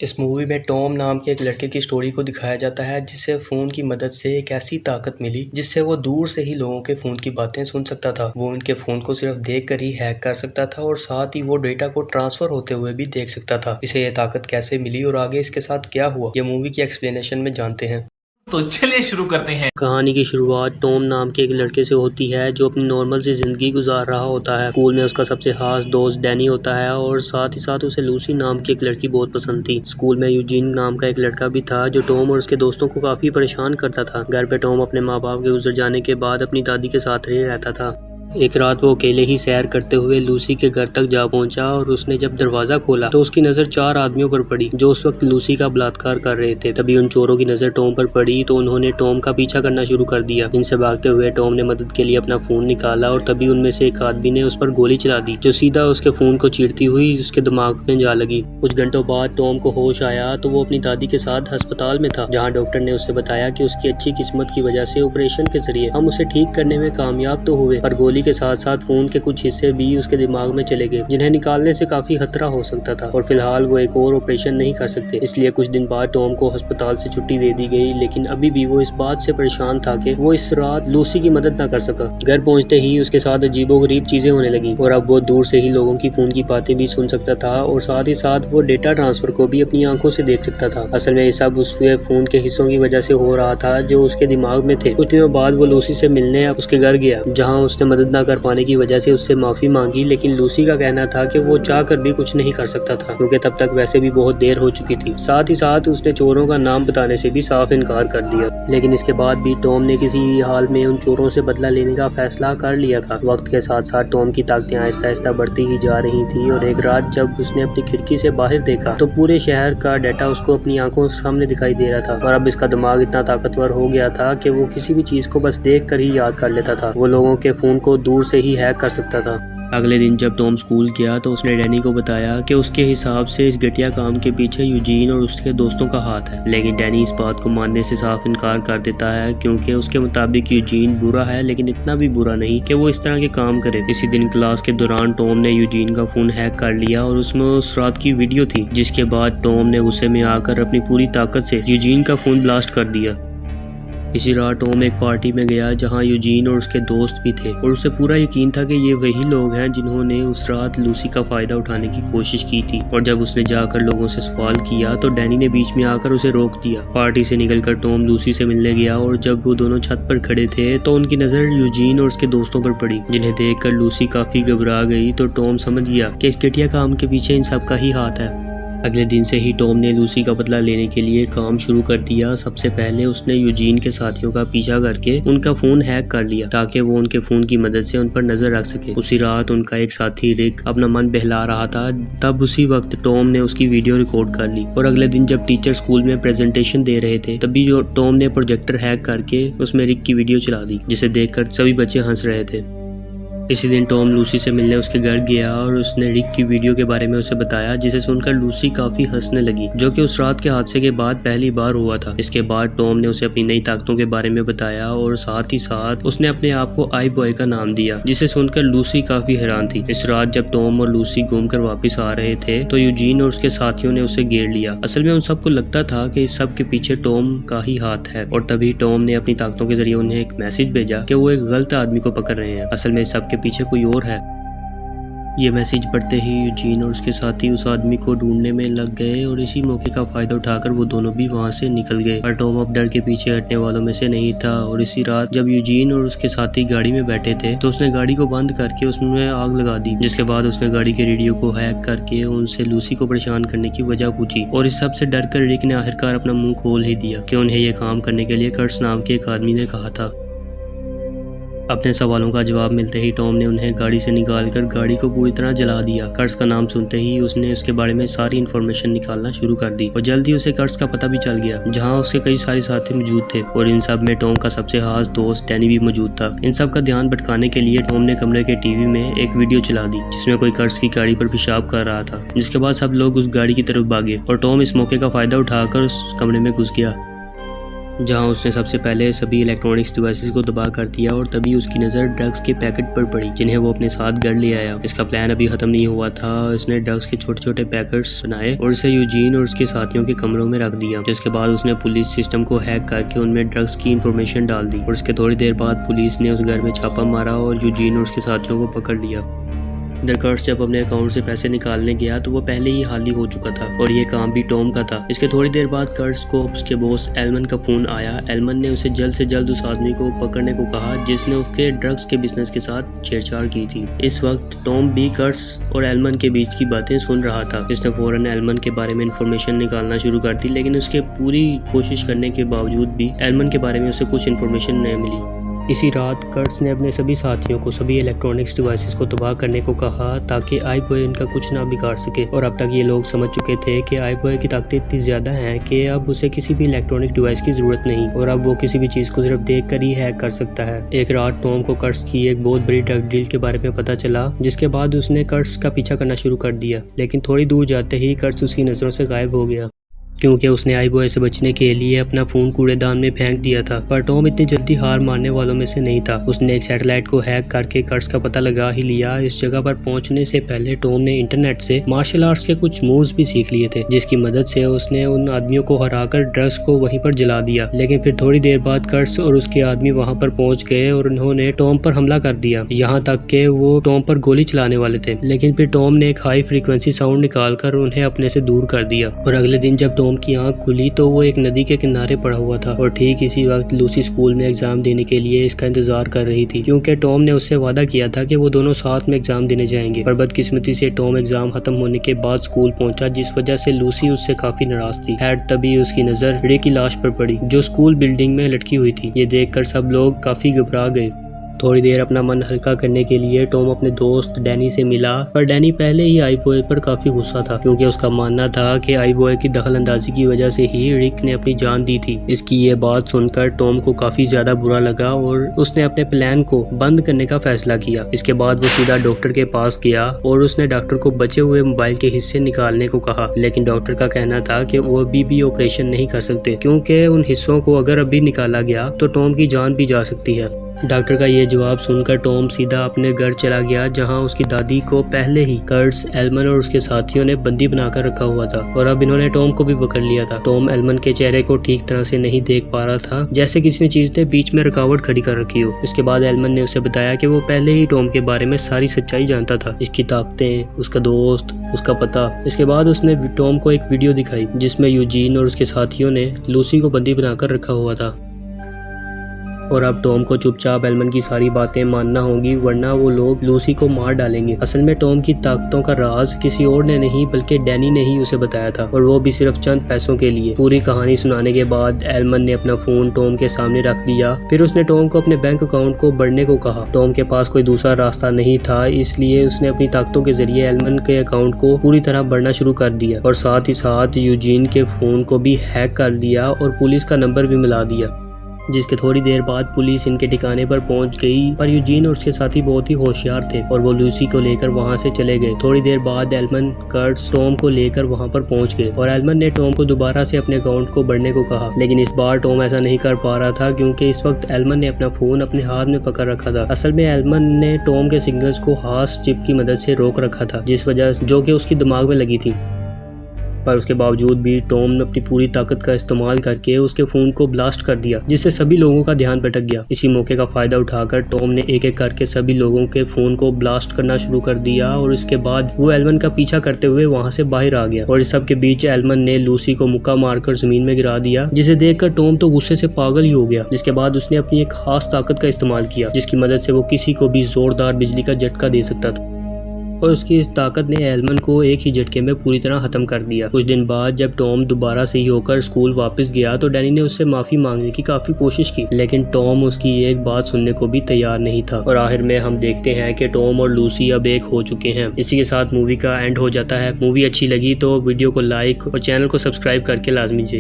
इस मूवी में टॉम नाम के एक लड़के की स्टोरी को दिखाया जाता है जिसे फ़ोन की मदद से एक ऐसी ताकत मिली जिससे वो दूर से ही लोगों के फ़ोन की बातें सुन सकता था। वो उनके फ़ोन को सिर्फ देख कर ही हैक कर सकता था और साथ ही वो डेटा को ट्रांसफ़र होते हुए भी देख सकता था। इसे ये ताकत कैसे मिली और आगे इसके साथ क्या हुआ, ये मूवी की एक्सप्लेनेशन में जानते हैं। तो चलिए शुरू करते हैं। कहानी की शुरुआत टॉम नाम के एक लड़के से होती है जो अपनी नॉर्मल सी जिंदगी गुजार रहा होता है। स्कूल में उसका सबसे खास दोस्त डैनी होता है और साथ ही साथ उसे लूसी नाम की एक लड़की बहुत पसंद थी। स्कूल में यूजीन नाम का एक लड़का भी था जो टॉम और उसके दोस्तों को काफी परेशान करता था। घर पे टॉम अपने माँ बाप के गुजर जाने के बाद अपनी दादी के साथ ही रहता था। एक रात वो अकेले ही सैर करते हुए लूसी के घर तक जा पहुंचा और उसने जब दरवाजा खोला तो उसकी नजर 4 आदमियों पर पड़ी जो उस वक्त लूसी का बलात्कार कर रहे थे। तभी उन चोरों की नजर टॉम पर पड़ी तो उन्होंने टॉम का पीछा करना शुरू कर दिया। इनसे भागते हुए टॉम ने मदद के लिए अपना फोन निकाला और तभी उनमें से एक आदमी ने उस पर गोली चला दी जो सीधा उसके फोन को चीरती हुई उसके दिमाग में जा लगी। कुछ घंटों बाद टॉम को होश आया तो वो अपनी दादी के साथ अस्पताल में था, जहाँ डॉक्टर ने उसे बताया कि उसकी अच्छी किस्मत की वजह से ऑपरेशन के जरिए हम उसे ठीक करने में कामयाब तो हुए, पर गोली के साथ साथ के कुछ हिस्से भी उसके दिमाग में चले गए जिन्हें निकालने से काफी खतरा हो सकता था और फिलहाल वो एक और ऑपरेशन नहीं कर सकते। इसलिए कुछ दिन बाद टॉम को अस्पताल से छुट्टी दे दी गई, लेकिन अभी भी वो इस बात से परेशान था कि वो इस रात लूसी की मदद ना कर सका। घर पहुंचते ही उसके साथ अजीबोगरीब चीजें होने लगी और अब वो दूर से ही लोगों की फोन की बातें भी सुन सकता था और साथ ही साथ वो डेटा ट्रांसफर को भी अपनी आंखों से देख सकता था। असल में ये सब उसके फोन के हिस्सों की वजह से हो रहा था जो उसके दिमाग में थे। कुछ दिनों बाद वो लूसी से मिलने उसके घर गया, जहाँ उसने मदद न कर पाने की वजह से उससे माफी मांगी, लेकिन लूसी का कहना था कि वो चाहकर भी कुछ नहीं कर सकता था क्योंकि तब तक वैसे भी बहुत देर हो चुकी थी। साथ ही साथ उसने चोरों का नाम बताने से भी साफ इनकार कर दिया। लेकिन इसके बाद भी टॉम ने किसी हाल में उन चोरों से बदला लेने का फैसला कर लिया था। वक्त के साथ साथ टॉम की ताकतें आहिस्ता आहिस्ता बढ़ती ही जा रही थी और एक रात जब उसने अपनी खिड़की से बाहर देखा तो पूरे शहर का डाटा उसको अपनी आंखों सामने दिखाई दे रहा था और अब इसका दिमाग इतना ताकतवर हो गया था कि वो किसी भी चीज को बस देख कर ही याद कर लेता था। वो लोगों के फोन को दूर से ही हैक कर सकता था। अगले दिन जब टॉम स्कूल गया तो उसने डैनी को बताया कि उसके हिसाब से इस घटिया काम के पीछे यूजीन और उसके दोस्तों का हाथ है, लेकिन डैनी इस बात को मानने से साफ इनकार कर देता है क्योंकि उसके मुताबिक यूजीन बुरा है, लेकिन इतना भी बुरा नहीं कि वो इस तरह के काम करे। इसी दिन क्लास के दौरान टॉम ने यूजीन का फोन हैक कर लिया और उसमें उस रात की वीडियो थी, जिसके बाद टॉम ने गुस्से में आकर अपनी पूरी ताकत से यूजीन का फोन ब्लास्ट कर दिया। इसी रात टॉम एक पार्टी में गया जहां यूजीन और उसके दोस्त भी थे और उसे पूरा यकीन था कि ये वही लोग हैं जिन्होंने उस रात लूसी का फायदा उठाने की कोशिश की थी। और जब उसने जाकर लोगों से सवाल किया तो डैनी ने बीच में आकर उसे रोक दिया। पार्टी से निकलकर टॉम लूसी से मिलने गया और जब वो दोनों छत पर खड़े थे तो उनकी नजर यूजीन और उसके दोस्तों पर पड़ी, जिन्हें देखकर लूसी काफी घबरा गई। तो टॉम समझ गया कि इस घटिया काम के पीछे इन सब का ही हाथ है। अगले दिन से ही टॉम ने लूसी का बदला लेने के लिए काम शुरू कर दिया। सबसे पहले उसने यूजीन के साथियों का पीछा करके उनका फोन हैक कर लिया ताकि वो उनके फोन की मदद से उन पर नजर रख सके। उसी रात उनका एक साथी रिक अपना मन बहला रहा था, तब उसी वक्त टॉम ने उसकी वीडियो रिकॉर्ड कर ली और अगले दिन जब टीचर स्कूल में प्रेजेंटेशन दे रहे थे तभी टॉम ने प्रोजेक्टर हैक करके उसमें रिक की वीडियो चला दी, जिसे देखकर सभी बच्चे हंस रहे थे। इसी दिन टॉम लूसी से मिलने उसके घर गया और उसने रिक की वीडियो के बारे में उसे बताया, जिसे सुनकर लूसी काफी हंसने लगी, जो कि उस रात के हादसे के बाद पहली बार हुआ था। इसके बाद टॉम ने उसे अपनी नई ताकतों के बारे में बताया और साथ ही साथ उसने अपने आप को आई बॉय का नाम दिया, जिसे सुनकर लूसी काफी हैरान थी। इस रात जब टॉम और लूसी घूमकर वापस आ रहे थे तो यूजीन और उसके साथियों ने उसे घेर लिया। असल में उन सबको लगता था कि इस सब के पीछे टॉम का ही हाथ है और तभी टॉम ने अपनी ताकतों के जरिए उन्हें एक मैसेज भेजा कि वो एक गलत आदमी को पकड़ रहे हैं। असल में सब के पीछे कोई और है। ये मैसेज पढ़ते ही यूजीन और उसके साथी उस आदमी को ढूंढने में लग गए और इसी मौके का फायदा उठाकर वो दोनों भी वहां से निकल गए। पर टॉम अब डर के पीछे हटने वालों में से नहीं था और इसी रात जब यूजीन और उसके साथी गाड़ी में बैठे थे तो उसने गाड़ी को बंद करके उसमें आग लगा दी, जिसके बाद उसने गाड़ी के रेडियो को हैक करके उनसे लूसी को परेशान करने की वजह पूछी। और इस सब से डर कर रिक ने आखिरकार अपना मुंह खोल ही दिया कि उन्हें ये काम करने के लिए कर्ट्स नाम के एक आदमी ने कहा था। अपने सवालों का जवाब मिलते ही टॉम ने उन्हें गाड़ी से निकालकर गाड़ी को पूरी तरह जला दिया। कर्ट्स का नाम सुनते ही उसने उसके बारे में सारी इन्फॉर्मेशन निकालना शुरू कर दी और जल्दी उसे कर्ट्स का पता भी चल गया, जहां उसके कई सारे साथी मौजूद थे और इन सब में टॉम का सबसे खास दोस्त डैनी भी मौजूद था। इन सब का ध्यान भटकाने के लिए टॉम ने कमरे के टीवी में एक वीडियो चला दी जिसमें कोई कर्ट्स की गाड़ी पर पेशाब कर रहा था, जिसके बाद सब लोग उस गाड़ी की तरफ भागे और टॉम इस मौके का फायदा उठाकर उस कमरे में घुस गया। जहां उसने सबसे पहले सभी इलेक्ट्रॉनिक्स डिवाइसेस को तबाह कर दिया और तभी उसकी नज़र ड्रग्स के पैकेट पर पड़ी जिन्हें वो अपने साथ घर ले आया। इसका प्लान अभी खत्म नहीं हुआ था। इसने ड्रग्स के छोटे छोटे पैकेट्स बनाए और इसे यूजीन और उसके साथियों के कमरों में रख दिया, जिसके बाद उसने पुलिस सिस्टम को हैक करके उनमें ड्रग्स की इंफॉर्मेशन डाल दी और उसके थोड़ी देर बाद पुलिस ने उस घर में छापा मारा और यूजीन और उसके साथियों को पकड़ लिया। इधर कर्ट्स जब अपने अकाउंट से पैसे निकालने गया तो वो पहले ही खाली हो चुका था और ये काम भी टॉम का था। इसके थोड़ी देर बाद कर्ट्स को उसके बॉस एलमन का फोन आया। एलमन ने उसे जल्द से जल्द उस आदमी को पकड़ने को कहा जिसने उसके ड्रग्स के बिजनेस के साथ छेड़छाड़ की थी। इस वक्त टॉम भी कर्ट्स और एलमन के बीच की बातें सुन रहा था। इसने फौरन एलमन के बारे में इंफॉर्मेशन निकालना शुरू कर दी, लेकिन उसके पूरी कोशिश करने के बावजूद भी एलमन के बारे में उसे कुछ इन्फॉर्मेशन नहीं मिली। इसी रात कर्ट्स ने अपने सभी साथियों को सभी इलेक्ट्रॉनिक्स डिवाइसेस को तबाह करने को कहा ताकि आईबॉय इनका कुछ ना बिगाड़ सके। और अब तक ये लोग समझ चुके थे कि आईबॉय की ताकत इतनी ज्यादा है कि अब उसे किसी भी इलेक्ट्रॉनिक डिवाइस की जरूरत नहीं और अब वो किसी भी चीज को सिर्फ देख कर ही हैक कर सकता है। एक रात टॉम को कर्ट्स की एक बहुत बड़ी ड्रग डील के बारे में पता चला, जिसके बाद उसने कर्ट्स का पीछा करना शुरू कर दिया, लेकिन थोड़ी दूर जाते ही कर्ट्स उसकी नजरों से गायब हो गया क्योंकि उसने आईबॉय से बचने के लिए अपना फोन कूड़ेदान में फेंक दिया था। पर टॉम इतनी जल्दी हार मारने वालों में से नहीं था। उसने एक सैटेलाइट को हैक करके कर्ट्स का पता लगा ही लिया। इस जगह पर पहुंचने से पहले टॉम ने इंटरनेट से मार्शल आर्ट्स के कुछ मूव्स भी सीख लिए थे, जिसकी मदद से उसने उन आदमियों को हराकर ड्रग्स को वहीं पर जला दिया। लेकिन फिर थोड़ी देर बाद कर्ट्स और उसके आदमी वहां पर पहुंच गए और उन्होंने टॉम पर हमला कर दिया, यहाँ तक कि वो टॉम पर गोली चलाने वाले थे। लेकिन फिर टॉम ने एक हाई फ्रीक्वेंसी साउंड निकालकर उन्हें अपने से दूर कर दिया। और अगले दिन जब टॉम की आंख खुली तो वो एक नदी के किनारे पड़ा हुआ था और ठीक इसी वक्त लूसी स्कूल में एग्जाम देने के लिए इसका इंतजार कर रही थी, क्योंकि टॉम ने उससे वादा किया था कि वो दोनों साथ में एग्जाम देने जाएंगे। पर बदकिस्मती से टॉम एग्जाम खत्म होने के बाद स्कूल पहुंचा, जिस वजह से लूसी उससे काफी नाराज थी। तभी उसकी नजर रिक की लाश पर पड़ी जो स्कूल बिल्डिंग में लटकी हुई थी। ये देखकर सब लोग काफी घबरा गए। थोड़ी देर अपना मन हल्का करने के लिए टॉम अपने दोस्त डैनी से मिला, पर डैनी पहले ही आईबॉय पर काफी गुस्सा था, क्योंकि उसका मानना था कि आईबॉय की दखलंदाजी की वजह से ही रिक ने अपनी जान दी थी। इसकी ये बात सुनकर टॉम को काफी ज्यादा बुरा लगा और उसने अपने प्लान को बंद करने का फैसला किया। इसके बाद वो सीधा डॉक्टर के पास गया और उसने डॉक्टर को बचे हुए मोबाइल के हिस्से निकालने को कहा, लेकिन डॉक्टर का कहना था कि वो अभी भी ऑपरेशन नहीं कर सकते, क्योंकि उन हिस्सों को अगर अभी निकाला गया तो टॉम की जान भी जा सकती है। डॉक्टर का ये जवाब सुनकर टॉम सीधा अपने घर चला गया, जहां उसकी दादी को पहले ही कर्ट्स, एलमन और उसके साथियों ने बंदी बनाकर रखा हुआ था और अब इन्होंने टॉम को भी पकड़ लिया था। टॉम एलमन के चेहरे को ठीक तरह से नहीं देख पा रहा था, जैसे किसी चीज ने बीच में रुकावट खड़ी कर रखी हो। इसके बाद एलमन ने उसे बताया कि वो पहले ही टॉम के बारे में सारी सच्चाई जानता था, इसकी ताकतें, उसका दोस्त, उसका पता। इसके बाद उसने टॉम को एक वीडियो दिखाई जिसमें यूजीन और उसके साथियों ने लूसी को बंदी बनाकर रखा हुआ था और अब टॉम को चुपचाप एलमन की सारी बातें मानना होगी, वरना वो लोग लूसी को मार डालेंगे। असल में टॉम की ताकतों का राज किसी और ने नहीं बल्कि डैनी ने ही उसे बताया था, और वो भी सिर्फ चंद पैसों के लिए। पूरी कहानी सुनाने के बाद एलमन ने अपना फोन टॉम के सामने रख दिया। फिर उसने टॉम को अपने बैंक अकाउंट को बढ़ने को कहा। टॉम के पास कोई दूसरा रास्ता नहीं था, इसलिए उसने अपनी ताकतों के जरिए एलमन के अकाउंट को पूरी तरह बढ़ना शुरू कर दिया और साथ ही साथ यूजीन के फोन को भी हैक कर दिया और पुलिस का नंबर भी मिला दिया, जिसके थोड़ी देर बाद पुलिस इनके ठिकाने पर पहुंच गई। पर यूजीन और उसके साथी बहुत ही होशियार थे और वो लूसी को लेकर वहां से चले गए। थोड़ी देर बाद एलमन, कर्ट्स टॉम को लेकर वहां पर पहुंच गए और एलमन ने टॉम को दोबारा से अपने अकाउंट को बढ़ने को कहा, लेकिन इस बार टॉम ऐसा नहीं कर पा रहा था, क्योंकि इस वक्त एलमन ने अपना फोन अपने हाथ में पकड़ रखा था। असल में एलमन ने टॉम के सिग्नल्स को हाथ चिप की मदद से रोक रखा था, जिस वजह जो कि उसकी दिमाग में लगी थी। पर उसके बावजूद भी टॉम ने अपनी पूरी ताकत का इस्तेमाल करके उसके फोन को ब्लास्ट कर दिया, जिससे सभी लोगों का ध्यान भटक गया। इसी मौके का फायदा उठाकर टॉम ने एक एक करके सभी लोगों के फोन को ब्लास्ट करना शुरू कर दिया और इसके बाद वो एलमन का पीछा करते हुए वहां से बाहर आ गया। और इस सब के बीच एलमन ने लूसी को मुक्का मारकर जमीन में गिरा दिया, जिसे देखकर टॉम तो गुस्से से पागल ही हो गया। जिसके बाद उसने अपनी एक खास ताकत का इस्तेमाल किया, जिसकी मदद से वो किसी को भी जोरदार बिजली का झटका दे सकता था, और उसकी इस ताकत ने एलमन को एक ही झटके में पूरी तरह खत्म कर दिया। कुछ दिन बाद जब टॉम दोबारा सही होकर स्कूल वापस गया तो डैनी ने उससे माफी मांगने की काफी कोशिश की, लेकिन टॉम उसकी एक बात सुनने को भी तैयार नहीं था। और आखिर में हम देखते हैं कि टॉम और लूसी अब एक हो चुके हैं। इसी के साथ मूवी का एंड हो जाता है। मूवी अच्छी लगी तो वीडियो को लाइक और चैनल को सब्सक्राइब करके लाजमी जाइए।